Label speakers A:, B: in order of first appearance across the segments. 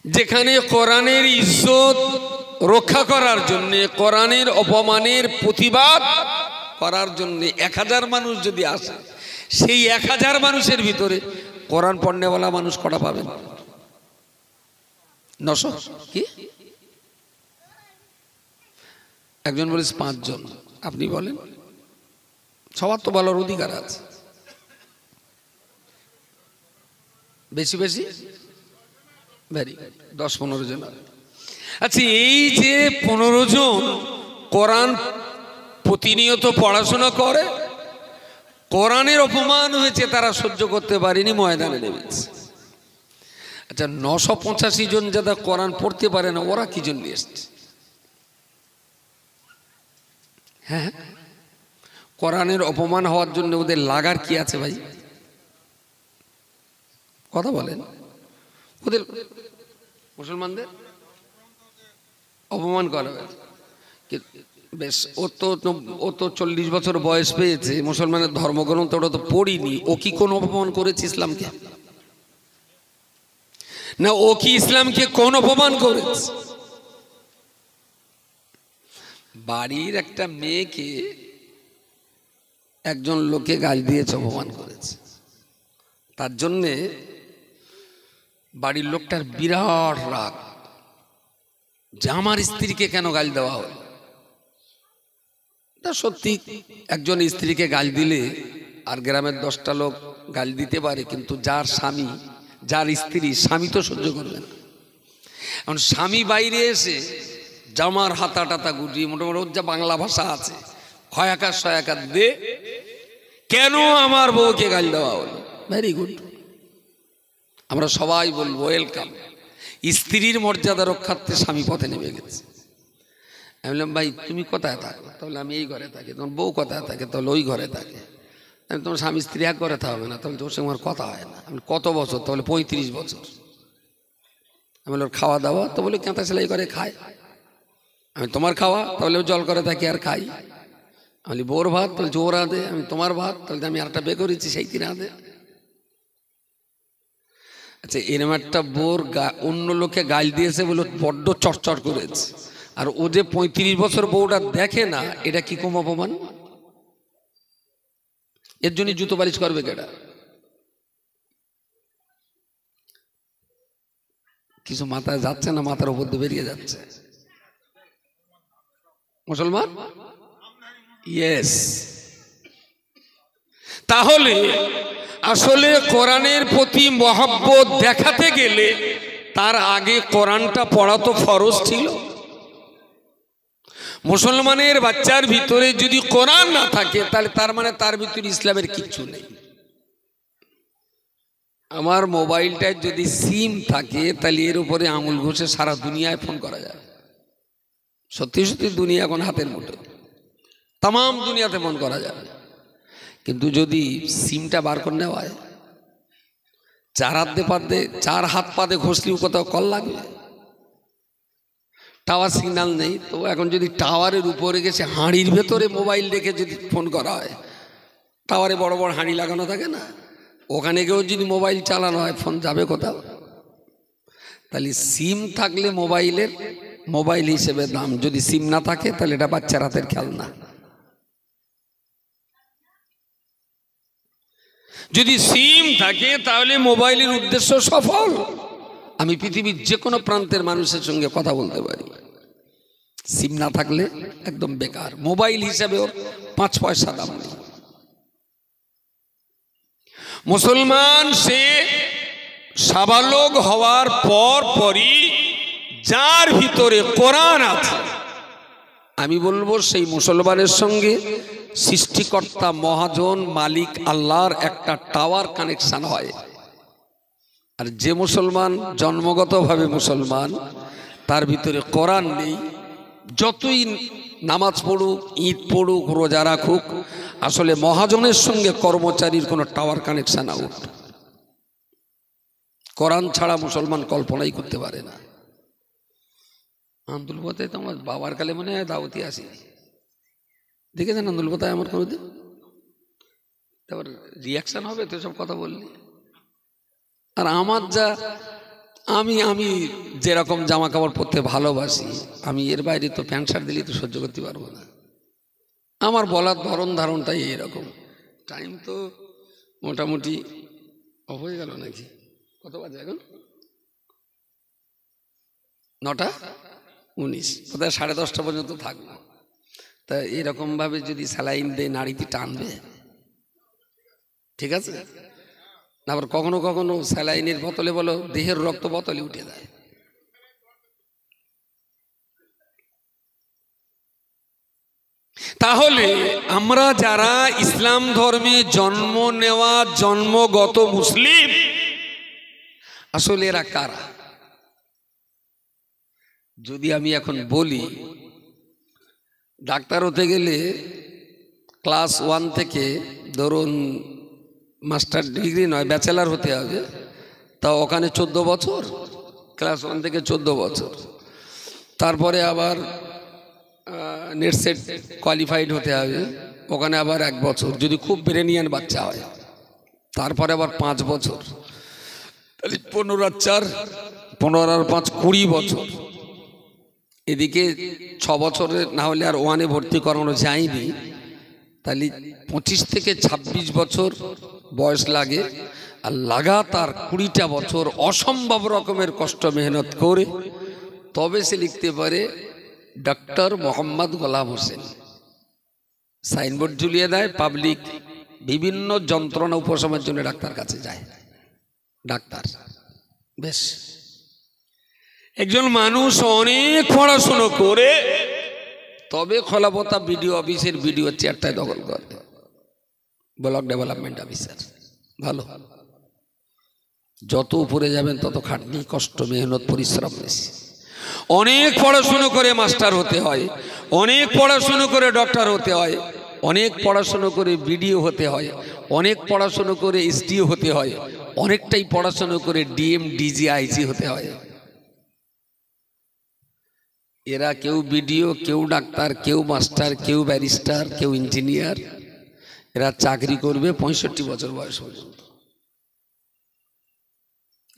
A: যেখানে কোরআনের ইজ্জত রক্ষা করার জন্য, কোরআনের অপমানের প্রতিবাদ করার জন্য 1000 মানুষ যদি আসে, সেই 1000 মানুষের ভিতরে কোরআন পড়নেওয়ালা মানুষ কটা পাবেন? 900 কি? একজন বলেছে 5 জন। আপনি বলেন, সবার তো বলার অধিকার আছে। বেশি বেশি ভেরি 10-15 জন। আচ্ছা, এই যে 15 জন কোরআন প্রতিনিয়ত পড়াশোনা করে, কোরআনের অপমান হয়েছে, তারা সহ্য করতে পারেনি, ময়দানে নেমেছে। আচ্ছা, 985 জন যারা কোরআন পড়তে পারে না, ওরা কি জন্য এসছে? হ্যাঁ, কোরআনের অপমান হওয়ার জন্য ওদের লাগার কি আছে ভাই? কথা বলেন। ওদের মুসলমানদের অপমান করা হয়েছে, বেশ ও তো 40 বছর বয়স পেয়েছে, মুসলমানের ধর্মগ্রন্থ ওটা তো পড়িনি। ও কি কোন অপমান করেছে ইসলামকে? না, ও কি ইসলামকে কোন অপমান করেছে? বাড়ির একটা মেয়েকে একজন লোকে গালি দিয়েছে, অপমান করেছে, তার জন্যে বাড়ির লোকটার বিরাট রাগ যে আমার স্ত্রীকে কেন গালি দেওয়া হলো। তা সত্যি, একজন স্ত্রীকে গালি দিলে আর গ্রামের 10টা লোক গালি দিতে পারে, কিন্তু যার স্বামী, যার স্ত্রী, স্বামী তো সহ্য করবে না। এখন স্বামী বাইরে এসে জামার হাতা টাতা গুটিয়ে, মোটামুটি যা বাংলা ভাষা আছে, ক্ষয়াকার সয়াকার দে, কেন আমার বউকে গালি দেওয়া হলো। ভেরি গুড, আমরা সবাই বলবো ওয়েলকাম। স্ত্রীর মর্যাদা রক্ষার্থে স্বামী পথে নেমে গেছে। আমি বললাম, ভাই তুমি কোথায় থাকো? তাহলে আমি এই ঘরে থাকি। তোমার বউ কোথায় থাকে? তাহলে ওই ঘরে থাকে। আমি, তোমার স্বামী স্ত্রী এক ঘরে থাকবে না? তাহলে তোর সঙ্গে আমার কথা হয় না। আমি, কত বছর? তাহলে 35 বছর। আমি বললাম, খাওয়া দাওয়া? তো বলে কেঁথা সেলাই করে খায়। আমি, তোমার খাওয়া? তাহলে জল করে থাকি আর খাই। আমি, বোর ভাত? তাহলে জোর আদে। আমি, তোমার ভাত? তাহলে আমি আরেকটা বে করেছি, সেই 3 আদে। আচ্ছা, এরম একটা বোর অন্য লোকে গাল দিয়েছে বলে বড্ড চটচট করেছে, আর ও যে 35 বছর বউটা দেখে না, এটা কি কম অপমান? এর জন্য জুতো বালিশ করবে কেডা? কিছু মাথায় যাচ্ছে না, মাথার উপর দিয়ে বেরিয়ে যাচ্ছে। মুসলমান, ইয়েস। তাহলে আসলে কোরআনের প্রতি মহব্বত দেখাতে গেলে তার আগে কোরআনটা পড়া তো ফরজ ছিল। মুসলমানের বাচ্চার ভিতরে যদি কোরআন না থাকে, তাহলে তার মানে তার ভিতরে ইসলামের কিচ্ছু নেই। আমার মোবাইলটায় যদি সিম থাকে, তাহলে এর উপরে আঙুল ঘষে সারা দুনিয়ায় ফোন করা যায়। সত্যি সত্যি দুনিয়া এখন হাতের মুঠো, তাম দুনিয়াতে ফোন করা যাবে। কিন্তু যদি সিমটা বার করে নেওয়া হয়, 4 হাত পাতে ঘষলেও কোথাও কল লাগবে। টাওয়ার সিগন্যাল নেই তো, এখন যদি টাওয়ারের উপরে গেছে হাঁড়ির ভেতরে মোবাইল রেখে যদি ফোন করা হয়, টাওয়ারে বড় বড় হাঁড়ি লাগানো থাকে না, ওখানে গিয়েও যদি মোবাইল চালানো হয়, ফোন যাবে কোথাও? তাহলে সিম থাকলে মোবাইলের মোবাইল হিসেবে দাম, যদি সিম না থাকে তাহলে এটা বাচ্চার হাতের খেলনা। যদি সিম থাকে তাহলে মোবাইলের উদ্দেশ্য সফল। আমি পৃথিবীর যে কোনো প্রান্তের মানুষের সঙ্গে কথা বলতে পারি। সিম না থাকলে একদম বেকার, মোবাইল হিসাবে ওর 5 পয়সা দাম নেই। মুসলমান সে সাবালক হওয়ার পরই যার ভিতরে কোরআন আছে, আমি বলবো সেই মুসলমানের সঙ্গে সৃষ্টিকর্তা মহাজন মালিক আল্লাহর একটা টাওয়ার কানেকশন হয়। আর যে মুসলমান জন্মগতভাবে মুসলমান, তার ভিতরে কোরআন নেই, যতই নামাজ পড়ুক, ঈদ পড়ুক, রোজা রাখুক, আসলে মহাজনের সঙ্গে কর্মচারীর কোনো টাওয়ার কানেকশন আউট। কোরআন ছাড়া মুসলমান কল্পনাই করতে পারে না। আন্দুলপতায় তো আমার বাবার কালে মনে হয় দাওয়াতি আসি, দেখেছেন আন্দুলপতায় আমার কোনোদিন? তারপর রিয়াকশন হবে তো সব কথা বললি। আর আমার যা আমি আমি যেরকম জামা কাপড় পরতে ভালোবাসি, আমি এর বাইরে তো প্যান্ট শার্ট দিলেই তো সহ্য করতে পারবো না। আমার বলার ধরন ধারণটাই এরকম। টাইম তো মোটামুটি হয়ে গেল নাকি? কত বাজে এখন? 9:19। কোথায় 10:30 পর্যন্ত থাকবো। তা এরকমভাবে যদি স্যালাইন দেয় নাড়িতে টানবে, ঠিক আছে? আবার কখনো কখনো স্যালাইনের বোতলে বলো দেহের রক্ত বোতলে উঠে যায়। তাহলে আমরা যারা ইসলাম ধর্মে জন্ম নেওয়া জন্মগত মুসলিম, আসলে এরা কারা? যদি আমি এখন বলি, ডাক্তার হতে গেলে ক্লাস 1 থেকে ধরুন মাস্টার ডিগ্রি নয়, ব্যাচেলার হতে হবে, তা ওখানে 14 বছর, ক্লাস 1 থেকে 14 বছর। তারপরে আবার নেট সেট কোয়ালিফাইড হতে হবে, ওখানে আবার 1 বছর যদি খুব ব্রেনিয়ান বাচ্চা হয়। তারপরে আবার 5 বছর, তাহলে 15 আর 4, 15 আর 5 20 বছর। এদিকে 6 বছরে না হলে আর 1-এ ভর্তি করানো যায়নি, তাহলে 25 থেকে 26 বছর বয়স লাগে। আর লাগাতার 20টা বছর অসম্ভব রকমের কষ্ট মেহনত করে তবে সে লিখতে পারে ডক্টর মোহাম্মদ গোলাম হোসেন। সাইনবোর্ড ঝুলিয়ে দেয়, পাবলিক বিভিন্ন যন্ত্রণা উপশমের জন্য ডাক্তার কাছে যায়। ডাক্তার বেশ, একজন মানুষ অনেক পড়াশুনো করে তবে খোলাপতা বিডিও অফিসের বিডিও চেয়ারটায় দখল করে, ব্লক ডেভেলপমেন্ট অফিসার। ভালো, যত উপরে যাবেন তত খাটনি, কষ্ট, মেহনত, পরিশ্রম বেশি। অনেক পড়াশুনো করে মাস্টার হতে হয়, অনেক পড়াশুনো করে ডক্টর হতে হয়, অনেক পড়াশুনো করে বিডিও হতে হয়, অনেক পড়াশুনো করে এসডিও হতে হয়, অনেকটাই পড়াশুনো করে ডিএম, ডিজি, আইজি হতে হয়। এরা কেউ বিডিও, কেউ ডাক্তার, কেউ মাস্টার, কেউ ব্যারিস্টার, কেউ ইঞ্জিনিয়ার। এরা চাকরি করবে 65 বছর বয়স পর্যন্ত।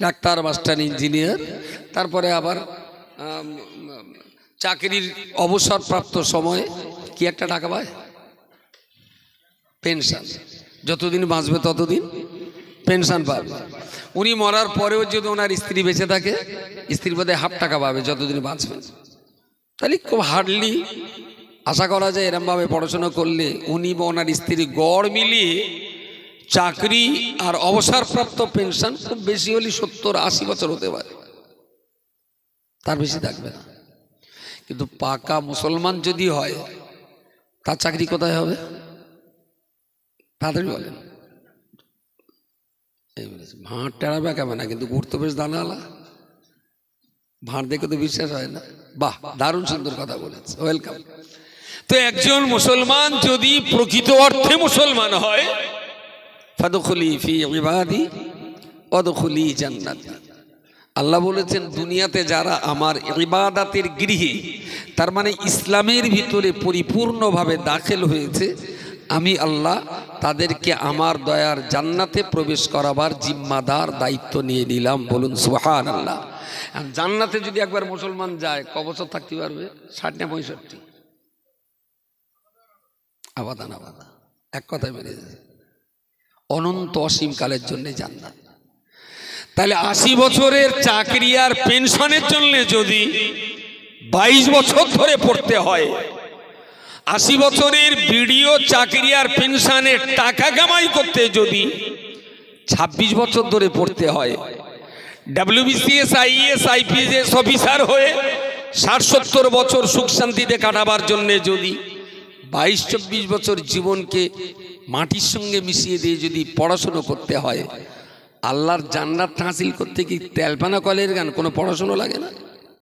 A: ডাক্তার, মাস্টার, ইঞ্জিনিয়ার, তারপরে আবার চাকরির অবসরপ্রাপ্ত সময়ে কি একটা টাকা পায়, পেনশন। যতদিন বাঁচবে ততদিন পেনশন পাবে। উনি মরার পরেও যদি ওনার স্ত্রী বেঁচে থাকে, স্ত্রীর বোধহয় ½ টাকা পাবে যতদিন বাঁচবে। তাহলে খুব হার্ডলি আশা করা যায় এরমভাবে পড়াশোনা করলে উনি বা ওনার স্ত্রী গড় মিলিয়ে চাকরি আর অবসরপ্রাপ্ত পেনশন খুব বেশি হলে 70-80 বছর হতে পারে, তার বেশি থাকবে না। কিন্তু পাকা মুসলমান যদি হয়, তার চাকরি কোথায় হবে? তাড়াতাড়ি বলেন। ভাঁড় টেরাবে কেমন না, কিন্তু ঘুরতে বেশ দানালা। ভাঁড় দেখে তো বিশ্বাস হয় না। বাহ, দারুণ সুন্দর কথা বলেছে, ওয়েলকাম। তো একজন মুসলমান যদি প্রকৃত অর্থে মুসলমান হয়, ফাদখুলি ফি ইবাদি ওয়াদখুলি জান্নাতি। আল্লাহ বলেছেন দুনিয়াতে যারা আমার ইবাদাতের গৃহে, তার মানে ইসলামের ভিতরে পরিপূর্ণভাবে দাখিল হয়েছে, আমি আল্লাহ তাদেরকে আমার দয়ার জান্নাতে প্রবেশ করাবার জিম্মাদার দায়িত্ব নিয়ে নিলাম। বলুন সুবহানাল্লাহ। জান্নাতে যদি একবার মুসলমান যায়, ক বছর থাকতে পারবে? 60 না 65? আবাদান আবাদা, এক কথায় বেড়ে যায়, অনন্ত অসীম কালের জন্য জান্নাত। তাহলে 80 বছরের চাকরি আর পেনশনের জন্য যদি 22 বছর ধরে পড়তে হয়, 80 বছরের বিডিও চাকরি আর পেনশনের টাকা কামাই করতে যদি 26 বছর ধরে পড়তে হয়, WBCS, IAS, IPS অফিসার হয়ে 60-70 বছর সুখ শান্তিতে কাটাবার জন্য যদি 22-24 বছর জীবনকে মাটির সঙ্গে মিশিয়ে দিয়ে যদি পড়াশুনো করতে হয়, আল্লাহর জান্নাত হাসিল করতে কি তেলপানা কলের গান কোনো পড়াশুনো লাগে না?